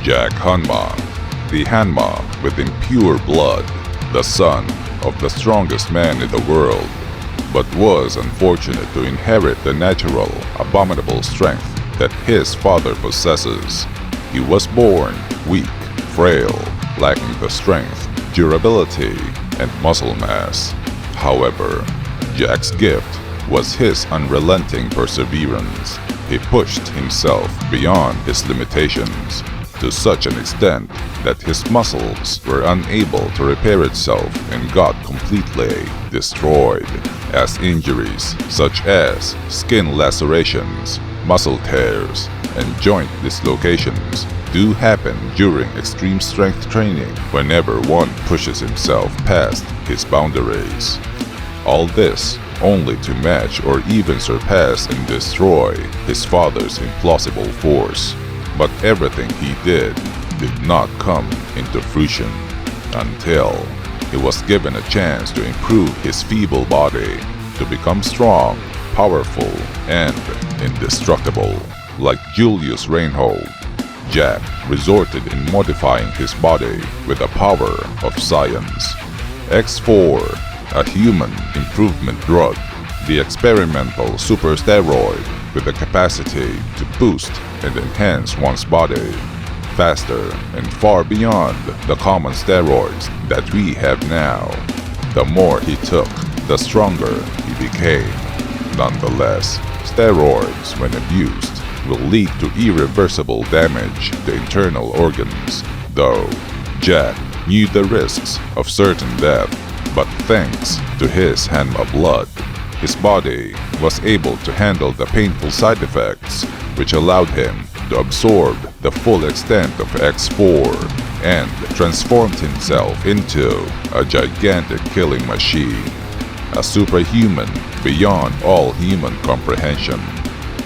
Jack Hanma, the Hanma with impure blood, the son of the strongest man in the world, but was unfortunate to inherit the natural, abominable strength that his father possesses. He was born weak, frail, lacking the strength, durability, and muscle mass. However, Jack's gift was his unrelenting perseverance. He pushed himself beyond his limitations to such an extent that his muscles were unable to repair itself and got completely destroyed, as injuries such as skin lacerations, muscle tears, and joint dislocations do happen during extreme strength training whenever one pushes himself past his boundaries. All this only to match or even surpass and destroy his father's implausible force. But everything he did not come into fruition until he was given a chance to improve his feeble body to become strong, powerful, and indestructible. Like Julius Reinhold, Jack resorted in modifying his body with the power of science. X4, a human improvement drug, the experimental super steroid with the capacity to boost and enhance one's body faster and far beyond the common steroids that we have now. The more he took, the stronger he became. Nonetheless, steroids, when abused, will lead to irreversible damage to internal organs, though Jack knew the risks of certain death, but thanks to his Hanma blood, his body was able to handle the painful side effects, which allowed him to absorb the full extent of X4 and transformed himself into a gigantic killing machine, a superhuman beyond all human comprehension,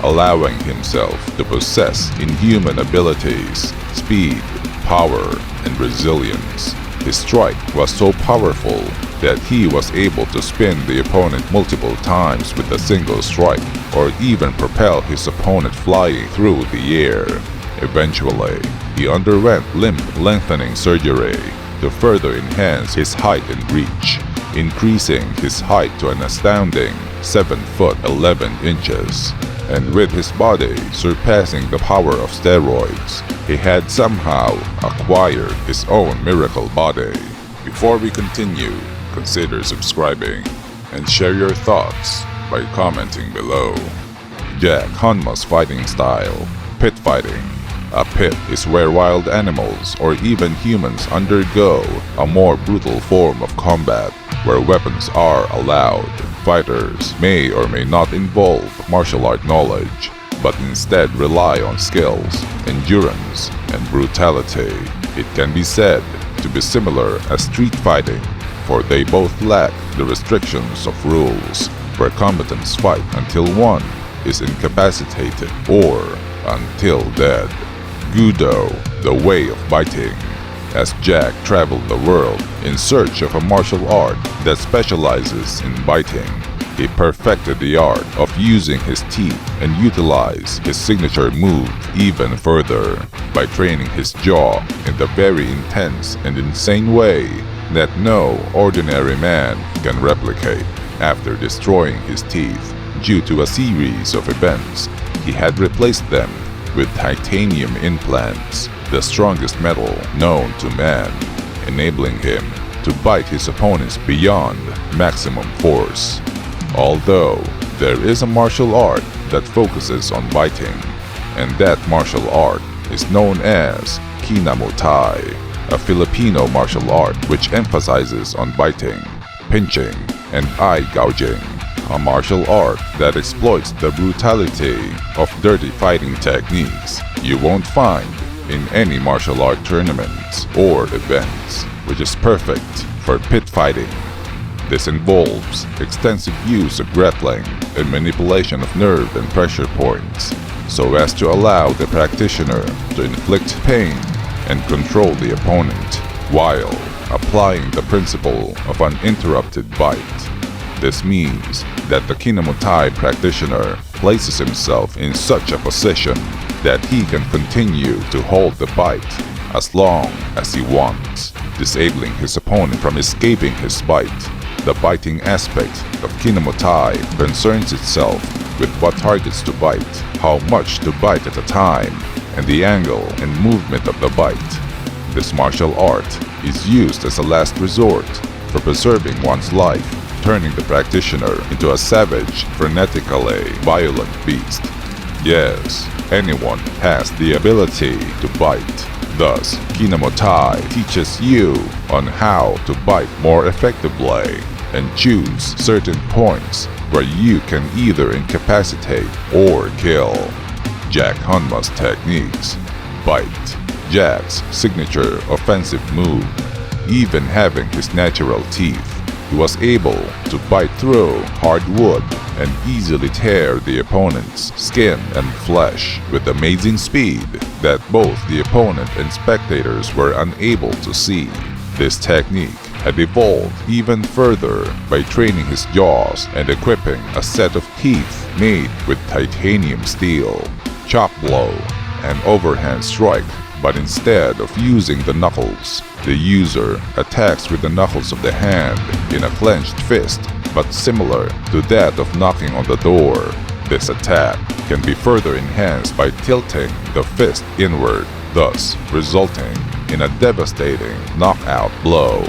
allowing himself to possess inhuman abilities, speed, power, and resilience. His strike was so powerful that he was able to spin the opponent multiple times with a single strike, or even propel his opponent flying through the air. Eventually, he underwent limb lengthening surgery to further enhance his height and reach, increasing his height to an astounding 7 foot 11 inches. And with his body surpassing the power of steroids, he had somehow acquired his own miracle body. Before we continue, consider subscribing and share your thoughts by commenting below. Jack Hanma's fighting style, pit fighting. A pit is where wild animals or even humans undergo a more brutal form of combat, where weapons are allowed. Fighters may or may not involve martial art knowledge, but instead rely on skills, endurance, and brutality. It can be said to be similar as street fighting, for they both lack the restrictions of rules, where combatants fight until one is incapacitated or until dead. Goudou, the way of biting. As Jack traveled the world in search of a martial art that specializes in biting, he perfected the art of using his teeth and utilized his signature move even further by training his jaw in the very intense and insane way that no ordinary man can replicate. After destroying his teeth due to a series of events, he had replaced them with titanium implants, the strongest metal known to man, enabling him to bite his opponents beyond maximum force. Although there is a martial art that focuses on biting, and that martial art is known as Kinamutai, a Filipino martial art which emphasizes on biting, pinching, and eye gouging, a martial art that exploits the brutality of dirty fighting techniques you won't find in any martial art tournaments or events, which is perfect for pit fighting. This involves extensive use of grappling and manipulation of nerve and pressure points, so as to allow the practitioner to inflict pain and control the opponent, while applying the principle of uninterrupted bite. This means that the Kinamutai practitioner places himself in such a position that he can continue to hold the bite as long as he wants, disabling his opponent from escaping his bite. The biting aspect of Kinamutai concerns itself with what targets to bite, how much to bite at a time, and the angle and movement of the bite. This martial art is used as a last resort for preserving one's life, turning the practitioner into a savage, frenetically violent beast. Yes, anyone has the ability to bite. Thus, Kinamutai teaches you on how to bite more effectively and choose certain points where you can either incapacitate or kill. Jack Hanma's techniques. Bite. Jack's signature offensive move. Even having his natural teeth, he was able to bite through hard wood and easily tear the opponent's skin and flesh with amazing speed that both the opponent and spectators were unable to see. This technique had evolved even further by training his jaws and equipping a set of teeth made with titanium steel. Chop blow, an overhand strike, but instead of using the knuckles, the user attacks with the knuckles of the hand in a clenched fist, but similar to that of knocking on the door. This attack can be further enhanced by tilting the fist inward, thus resulting in a devastating knockout blow.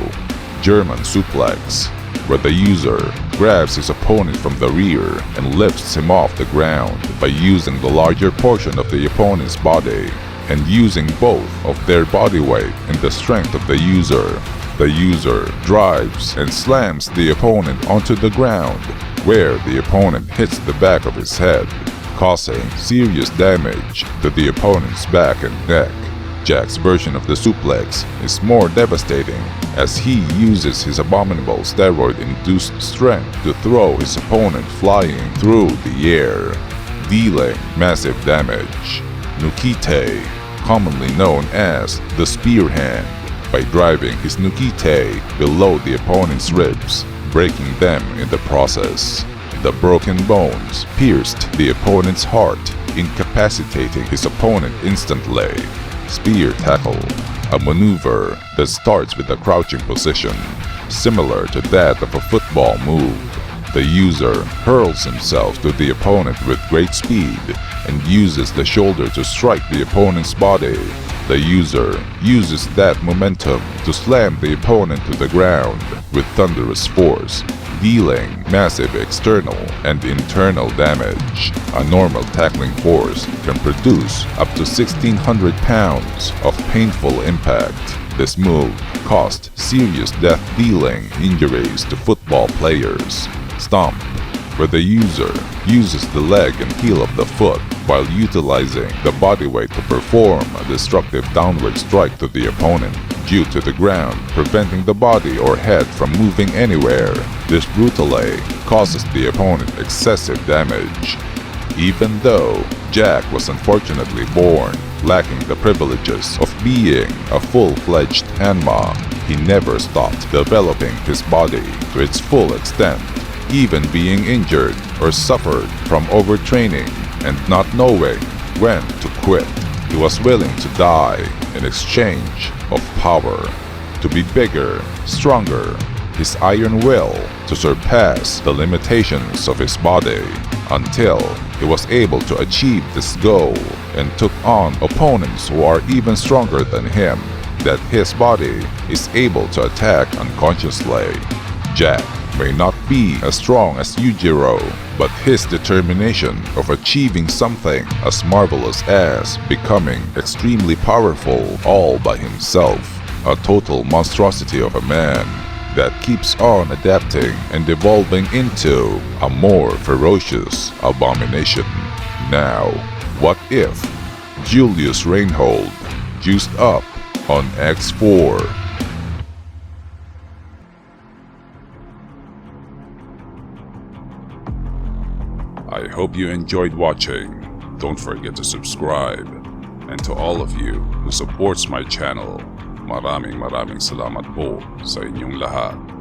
German suplex, where the user grabs his opponent from the rear and lifts him off the ground by using the larger portion of the opponent's body and using both of their body weight and the strength of the user. The user drives and slams the opponent onto the ground, where the opponent hits the back of his head, causing serious damage to the opponent's back and neck. Jack's version of the suplex is more devastating as he uses his abominable steroid-induced strength to throw his opponent flying through the air, dealing massive damage. Nukite, commonly known as the spear hand, by driving his nukite below the opponent's ribs, breaking them in the process. The broken bones pierced the opponent's heart, incapacitating his opponent instantly. Spear tackle, a maneuver that starts with a crouching position, similar to that of a football move. The user hurls himself to the opponent with great speed and uses the shoulder to strike the opponent's body. The user uses that momentum to slam the opponent to the ground with thunderous force, dealing massive external and internal damage. A normal tackling force can produce up to 1,600 pounds of painful impact. This move caused serious death-dealing injuries to football players. Stomp, where the user uses the leg and heel of the foot while utilizing the body weight to perform a destructive downward strike to the opponent due to the ground preventing the body or head from moving anywhere. This brutally causes the opponent excessive damage. Even though Jack was unfortunately born lacking the privileges of being a full-fledged Hanma, he never stopped developing his body to its full extent, even being injured or suffered from overtraining and not knowing when to quit. He was willing to die in exchange of power, to be bigger, stronger, his iron will to surpass the limitations of his body, until he was able to achieve this goal and took on opponents who are even stronger than him, that his body is able to attack unconsciously. Jack may not be as strong as Yujiro, but his determination of achieving something as marvelous as becoming extremely powerful all by himself, a total monstrosity of a man that keeps on adapting and evolving into a more ferocious abomination. Now, what if Julius Reinhold juiced up on X4? I hope you enjoyed watching. Don't forget to subscribe. And to all of you who supports my channel, maraming salamat po sa inyong lahat.